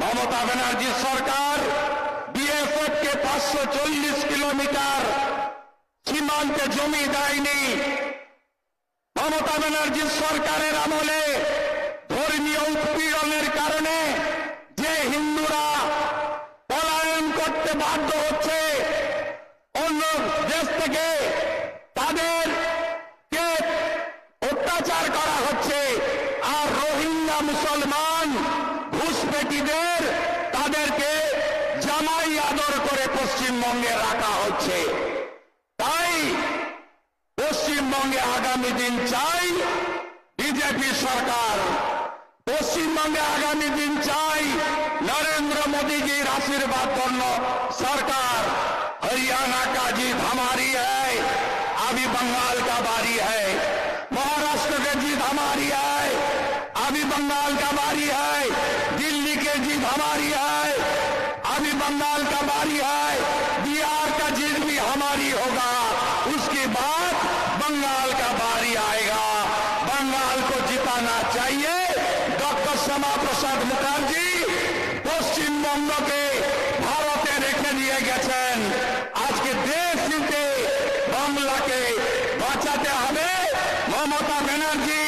মমতা ব্যানার্জি সরকার BSF কে 540 kilometre সীমান্তে জমি দেয়নি। মমতা ব্যানার্জি সরকারের আমলে ধর্মীয় উৎপীড়নের কারণে যে হিন্দুরা পলায়ন করতে বাধ্য হচ্ছে অন্য দেশ থেকে, তাদেরকে অত্যাচার করা হচ্ছে, আর রোহিঙ্গা মুসলমান ঘুষপেটিদের তাদেরকে জামাই আদর করে পশ্চিমবঙ্গে রাখা হচ্ছে। তাই পশ্চিমবঙ্গে আগামী দিন চাই বিজেপি সরকার, পশ্চিমবঙ্গে আগামী दिन চাই नरेंद्र मोदी जी आशीर्वाद पूर्ण सरकार। हरियाणा का जीत हमारी है, अभी बंगाल का बारी है। महाराष्ट्र की जीत हमारी है, अभी बंगाल का बारी है। दिल्ली की जीत हमारी है, अभी बंगाल का बारी है। बिहार का जीत भी हमारी होगा, उसके बाद बंगाल का बारी आएगा। बंगाल को जिताना चाहिए। डॉक्टर श्यामा प्रसाद मुखर्जी পশ্চিমবঙ্গকে ভারতে রেখে দিয়ে গেছেন। আজকে দেশ নিতে বাংলাকে বাঁচাতে হবে। মমতা ব্যানার্জি